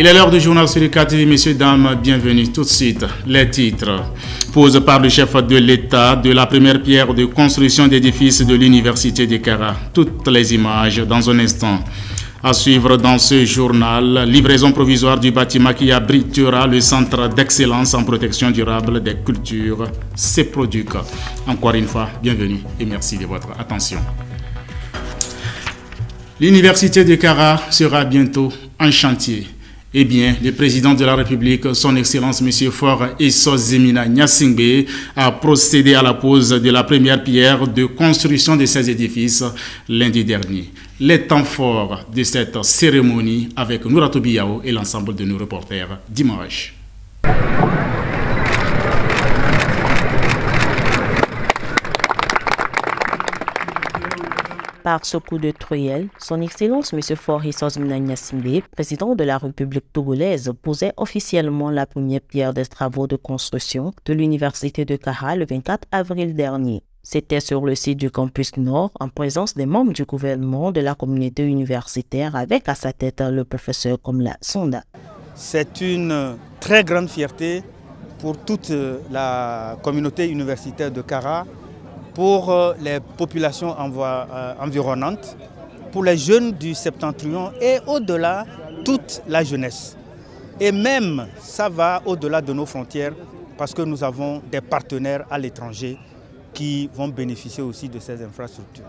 Il est l'heure du journal sur le 4TV. Messieurs, dames, bienvenue. Tout de suite, les titres. Pose par le chef de l'État de la première pierre de construction d'édifices de l'Université de Kara. Toutes les images dans un instant. À suivre dans ce journal, livraison provisoire du bâtiment qui abritera le centre d'excellence en protection durable des cultures, CEPRODUC. Encore une fois, bienvenue et merci de votre attention. L'Université de Kara sera bientôt en chantier. Eh bien, le président de la République, son Excellence M. Faure Essozimina Gnassingbé, a procédé à la pose de la première pierre de construction de ces édifices lundi dernier. Les temps forts de cette cérémonie avec Nouratou Biao et l'ensemble de nos reporters dimanche. Par ce coup de truelle, son Excellence M. Faure Essozimina Gnassingbé, président de la République togolaise, posait officiellement la première pierre des travaux de construction de l'Université de Kara le 24 avril dernier. C'était sur le site du campus Nord, en présence des membres du gouvernement de la communauté universitaire, avec à sa tête le professeur Komla Sonda. C'est une très grande fierté pour toute la communauté universitaire de Kara, pour les populations environnantes, pour les jeunes du septentrion et au-delà, toute la jeunesse. Et même, ça va au-delà de nos frontières parce que nous avons des partenaires à l'étranger qui vont bénéficier aussi de ces infrastructures.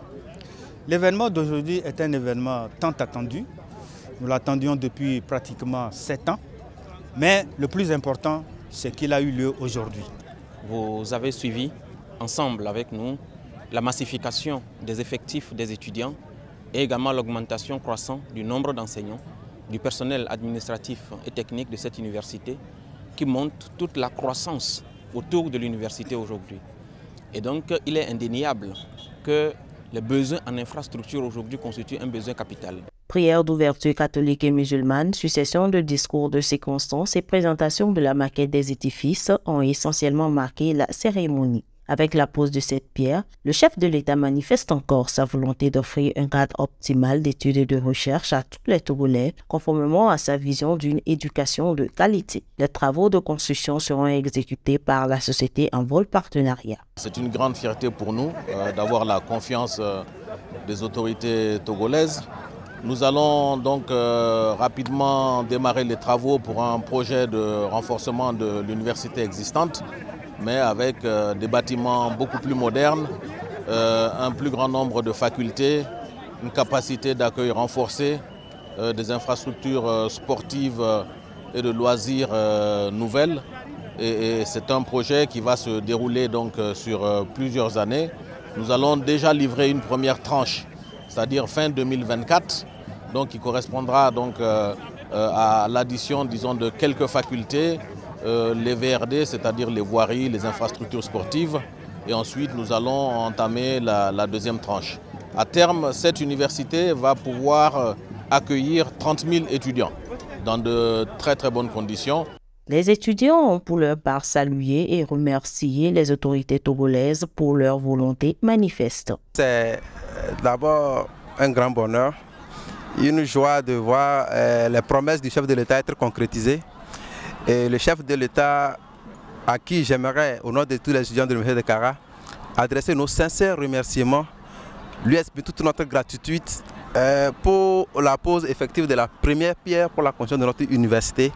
L'événement d'aujourd'hui est un événement tant attendu. Nous l'attendions depuis pratiquement 7 ans. Mais le plus important, c'est qu'il a eu lieu aujourd'hui. Vous avez suivi ensemble avec nous la massification des effectifs des étudiants et également l'augmentation croissante du nombre d'enseignants, du personnel administratif et technique de cette université qui montre toute la croissance autour de l'université aujourd'hui. Et donc il est indéniable que les besoins en infrastructure aujourd'hui constituent un besoin capital. Prière d'ouverture catholique et musulmane, succession de discours de circonstances et présentation de la maquette des édifices ont essentiellement marqué la cérémonie. Avec la pose de cette pierre, le chef de l'État manifeste encore sa volonté d'offrir un cadre optimal d'études et de recherche à tous les Togolais, conformément à sa vision d'une éducation de qualité. Les travaux de construction seront exécutés par la société en vol partenariat. C'est une grande fierté pour nous d'avoir la confiance des autorités togolaises. Nous allons donc rapidement démarrer les travaux pour un projet de renforcement de l'université existante, mais avec des bâtiments beaucoup plus modernes, un plus grand nombre de facultés, une capacité d'accueil renforcée, des infrastructures sportives et de loisirs nouvelles. Et c'est un projet qui va se dérouler donc sur plusieurs années. Nous allons déjà livrer une première tranche, c'est-à-dire fin 2024, donc qui correspondra donc à l'addition, disons, de quelques facultés, les VRD, c'est-à-dire les voiries, les infrastructures sportives, et ensuite nous allons entamer la deuxième tranche. À terme, cette université va pouvoir accueillir 30 000 étudiants dans de très très bonnes conditions. Les étudiants ont pour leur part salué et remercié les autorités togolaises pour leur volonté manifeste. C'est d'abord un grand bonheur, une joie de voir les promesses du chef de l'État être concrétisées. Et le chef de l'État, à qui j'aimerais, au nom de tous les étudiants de l'Université de Kara, adresser nos sincères remerciements, lui exprimer toute notre gratitude pour la pose effective de la première pierre pour la construction de notre université.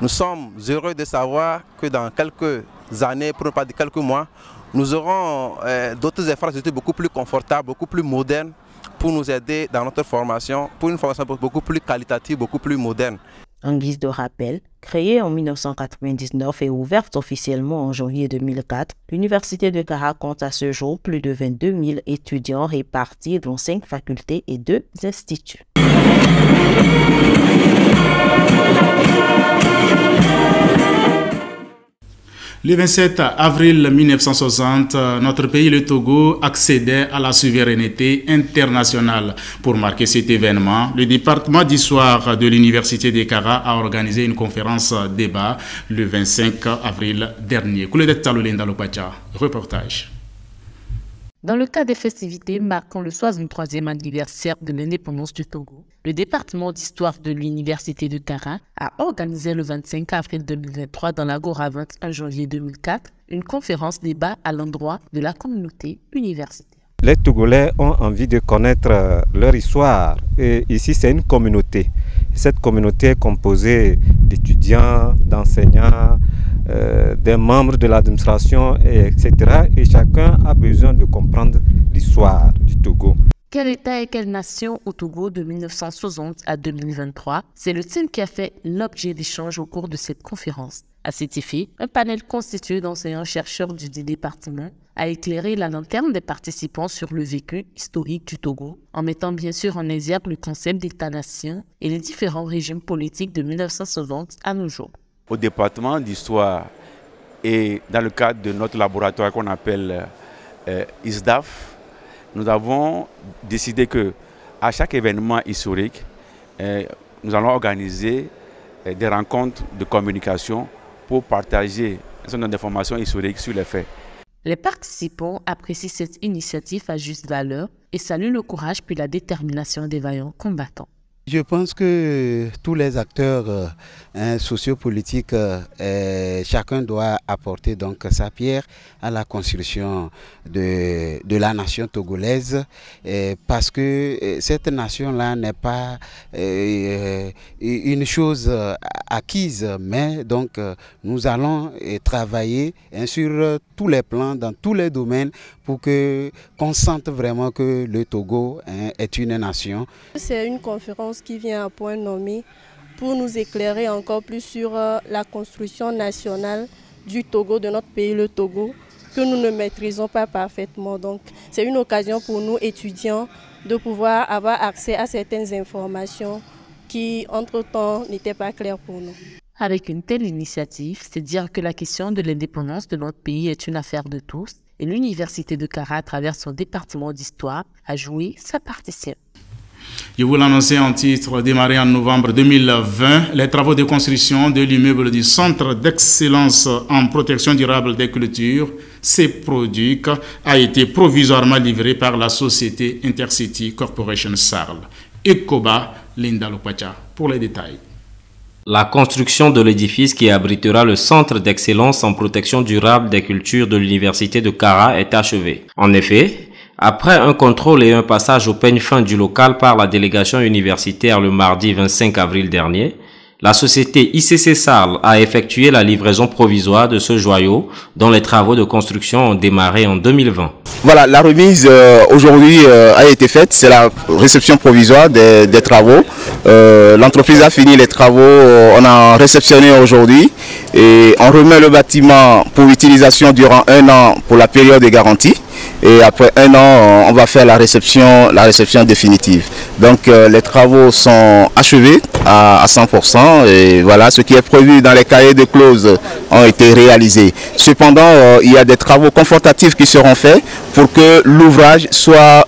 Nous sommes heureux de savoir que dans quelques années, pour ne pas dire quelques mois, nous aurons d'autres infrastructures beaucoup plus confortables, beaucoup plus modernes pour nous aider dans notre formation, pour une formation beaucoup plus qualitative, beaucoup plus moderne. En guise de rappel, créée en 1999 et ouverte officiellement en janvier 2004, l'Université de Kara compte à ce jour plus de 22 000 étudiants répartis dans 5 facultés et 2 instituts. Le 27 avril 1960, notre pays, le Togo, accédait à la souveraineté internationale. Pour marquer cet événement, le département d'histoire de l'Université de Kara a organisé une conférence débat le 25 avril dernier. Reportage. Dans le cadre des festivités marquant le 63e anniversaire de l'indépendance du Togo, le département d'histoire de l'université de Kara a organisé le 25 avril 2023 dans l'Agora 21 janvier 2004 une conférence débat à l'endroit de la communauté universitaire. Les Togolais ont envie de connaître leur histoire et ici c'est une communauté. Cette communauté est composée d'étudiants, d'enseignants, des membres de l'administration, etc. Et chacun a besoin de comprendre l'histoire du Togo. Quel État et quelle nation au Togo de 1960 à 2023? C'est le thème qui a fait l'objet d'échanges au cours de cette conférence. À cet effet, un panel constitué d'enseignants-chercheurs du département a éclairé la lanterne des participants sur le vécu historique du Togo, en mettant bien sûr en exergue le concept d'État-nation et les différents régimes politiques de 1960 à nos jours. Au département d'histoire et dans le cadre de notre laboratoire qu'on appelle ISDAF, nous avons décidé que à chaque événement historique, nous allons organiser des rencontres de communication pour partager un certain nombre d'informations historiques sur les faits. Les participants apprécient cette initiative à juste valeur et saluent le courage puis la détermination des vaillants combattants. Je pense que tous les acteurs sociopolitiques, chacun doit apporter donc sa pierre à la construction de la nation togolaise, parce que cette nation-là n'est pas une chose acquise, mais donc nous allons travailler sur tous les plans, dans tous les domaines, pour qu'on sente vraiment que le Togo est une nation. C'est une conférence qui vient à point nommé pour nous éclairer encore plus sur la construction nationale du Togo, de notre pays, le Togo, que nous ne maîtrisons pas parfaitement. Donc c'est une occasion pour nous, étudiants, de pouvoir avoir accès à certaines informations qui, entre-temps, n'étaient pas claires pour nous. Avec une telle initiative, c'est dire que la question de l'indépendance de notre pays est une affaire de tous et l'université de Kara, à travers son département d'histoire, a joué sa partition. Je vous l'annonçais en titre, démarré en novembre 2020, les travaux de construction de l'immeuble du Centre d'excellence en protection durable des cultures, CEPRODUC, a été provisoirement livré par la société Intercity Corporation Sarl. Ekoba, Linda Lopacha, pour les détails. La construction de l'édifice qui abritera le Centre d'excellence en protection durable des cultures de l'Université de Kara est achevée. En effet, après un contrôle et un passage au peigne fin du local par la délégation universitaire le mardi 25 avril dernier, la société ICC Sarl a effectué la livraison provisoire de ce joyau dont les travaux de construction ont démarré en 2020. Voilà, la remise aujourd'hui a été faite, c'est la réception provisoire des travaux. L'entreprise a fini les travaux, on a réceptionné aujourd'hui et on remet le bâtiment pour utilisation durant 1 an pour la période de garantie. Et après 1 an, on va faire la réception définitive. Donc les travaux sont achevés à 100% et voilà, ce qui est prévu dans les cahiers de clauses ont été réalisés. Cependant, il y a des travaux confortatifs qui seront faits pour que l'ouvrage soit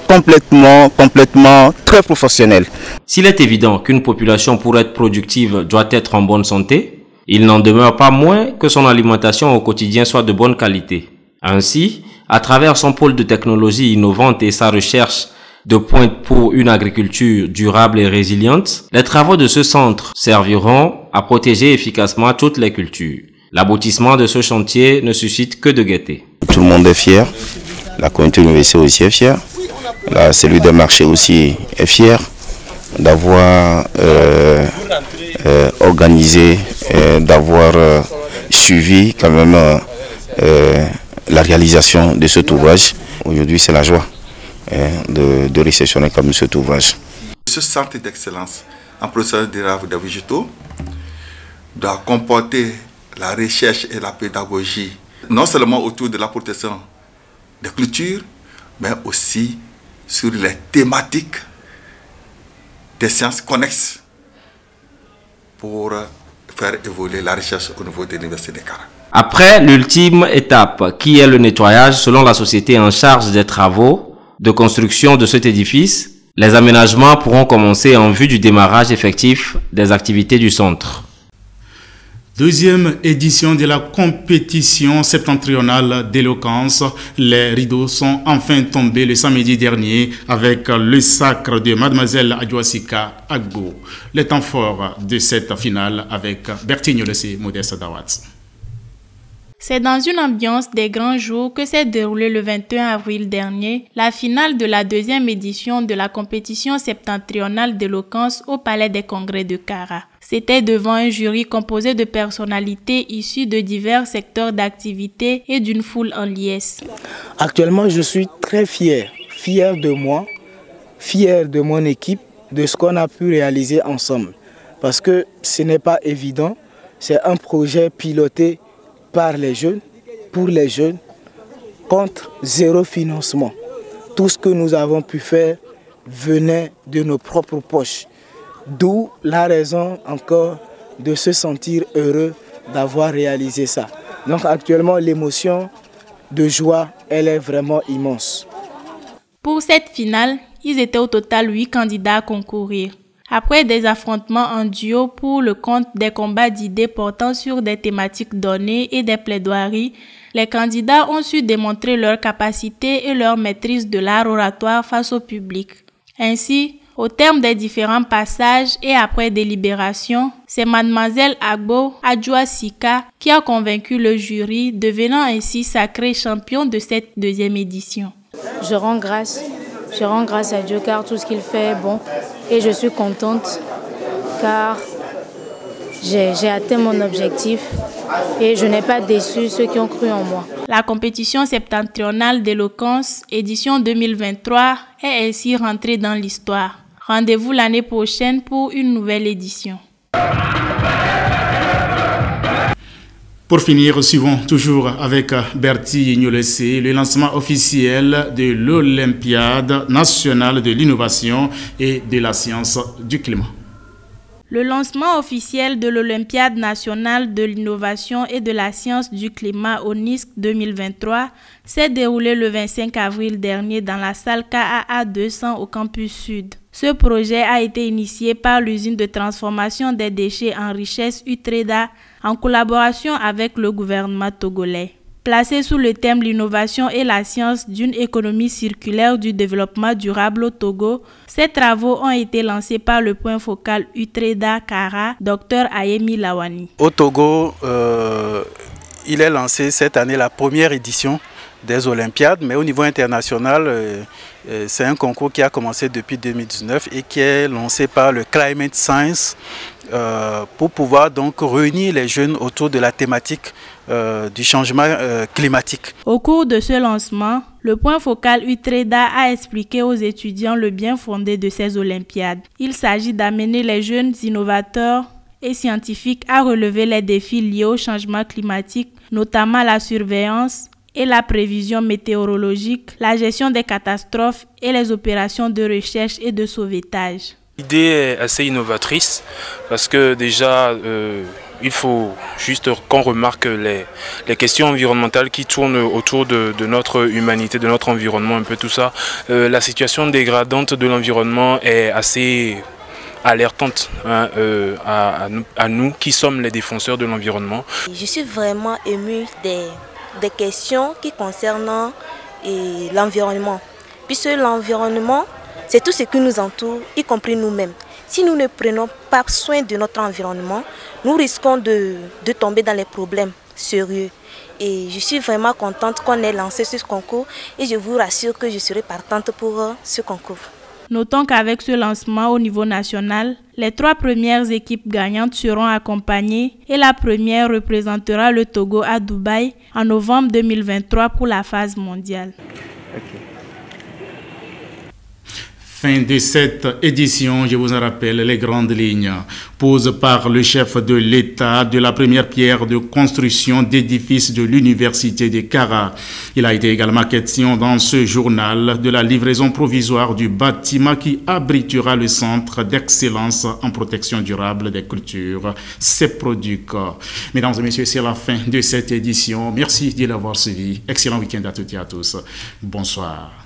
complètement très professionnel. S'il est évident qu'une population pour être productive doit être en bonne santé, il n'en demeure pas moins que son alimentation au quotidien soit de bonne qualité. Ainsi, à travers son pôle de technologie innovante et sa recherche de pointe pour une agriculture durable et résiliente, les travaux de ce centre serviront à protéger efficacement toutes les cultures. L'aboutissement de ce chantier ne suscite que de gaieté. Tout le monde est fier, la communauté universitaire aussi est fière, la cellule de marché aussi est fière d'avoir organisé, d'avoir suivi quand même la réalisation de cet ouvrage. Aujourd'hui, c'est la joie de réceptionner comme cet ouvrage. Ce centre d'excellence en processus durable des végétaux doit comporter la recherche et la pédagogie, non seulement autour de la protection des cultures, mais aussi sur les thématiques des sciences connexes pour faire évoluer la recherche au niveau de l'Université de Kara. Après l'ultime étape, qui est le nettoyage, selon la société en charge des travaux de construction de cet édifice, les aménagements pourront commencer en vue du démarrage effectif des activités du centre. Deuxième édition de la compétition septentrionale d'éloquence. Les rideaux sont enfin tombés le samedi dernier avec le sacre de Mademoiselle Adjoasika Agbo. Le temps fort de cette finale avec Bertigno Lessé, Modeste Dawatz. C'est dans une ambiance des grands jours que s'est déroulée le 21 avril dernier la finale de la deuxième édition de la compétition septentrionale d'éloquence au Palais des Congrès de Kara. C'était devant un jury composé de personnalités issues de divers secteurs d'activité et d'une foule en liesse. Actuellement, je suis très fier de moi, fier de mon équipe, de ce qu'on a pu réaliser ensemble. Parce que ce n'est pas évident, c'est un projet piloté par les jeunes, pour les jeunes, contre zéro financement. Tout ce que nous avons pu faire venait de nos propres poches. D'où la raison encore de se sentir heureux d'avoir réalisé ça. Donc actuellement, l'émotion de joie, elle est vraiment immense. Pour cette finale, ils étaient au total 8 candidats à concourir. Après des affrontements en duo pour le compte des combats d'idées portant sur des thématiques données et des plaidoiries, les candidats ont su démontrer leur capacité et leur maîtrise de l'art oratoire face au public. Ainsi, au terme des différents passages et après délibération, c'est Mademoiselle Agbo Adjoasika qui a convaincu le jury, devenant ainsi sacrée championne de cette deuxième édition. Je rends grâce à Dieu car tout ce qu'il fait est bon et je suis contente car j'ai atteint mon objectif et je n'ai pas déçu ceux qui ont cru en moi. La compétition septentrionale d'éloquence édition 2023 est ainsi rentrée dans l'histoire. Rendez-vous l'année prochaine pour une nouvelle édition. Pour finir, suivons toujours avec Bertigno Lessé le lancement officiel de l'Olympiade nationale de l'innovation et de la science du climat. Le lancement officiel de l'Olympiade nationale de l'innovation et de la science du climat ONISC 2023 s'est déroulé le 25 avril dernier dans la salle KAA 200 au campus Sud. Ce projet a été initié par l'usine de transformation des déchets en richesse Utreda en collaboration avec le gouvernement togolais. Placé sous le thème l'innovation et la science d'une économie circulaire du développement durable au Togo, ces travaux ont été lancés par le point focal Utreda Kara, Dr Ayemi Lawani. Au Togo, il est lancé cette année la première édition des Olympiades, mais au niveau international, c'est un concours qui a commencé depuis 2019 et qui est lancé par le Climate Science pour pouvoir donc réunir les jeunes autour de la thématique du changement climatique. Au cours de ce lancement, le point focal Utreda a expliqué aux étudiants le bien fondé de ces Olympiades. Il s'agit d'amener les jeunes innovateurs et scientifiques à relever les défis liés au changement climatique, notamment la surveillance et la prévision météorologique, la gestion des catastrophes et les opérations de recherche et de sauvetage. L'idée est assez innovatrice parce que déjà il faut juste qu'on remarque les questions environnementales qui tournent autour de notre humanité, de notre environnement, un peu tout ça. La situation dégradante de l'environnement est assez alertante à nous qui sommes les défenseurs de l'environnement. Je suis vraiment émue des questions qui concernent l'environnement. Puisque l'environnement, c'est tout ce qui nous entoure, y compris nous-mêmes. Si nous ne prenons pas soin de notre environnement, nous risquons de tomber dans les problèmes sérieux. Et je suis vraiment contente qu'on ait lancé ce concours et je vous rassure que je serai partante pour ce concours. Notons qu'avec ce lancement au niveau national, les 3 premières équipes gagnantes seront accompagnées et la première représentera le Togo à Dubaï en novembre 2023 pour la phase mondiale. Fin de cette édition, je vous en rappelle les grandes lignes. Pose par le chef de l'État de la première pierre de construction d'édifices de l'Université de Kara. Il a été également question dans ce journal de la livraison provisoire du bâtiment qui abritera le centre d'excellence en protection durable des cultures, CEPRODUC. Mesdames et messieurs, c'est la fin de cette édition. Merci de l'avoir suivi. Excellent week-end à toutes et à tous. Bonsoir.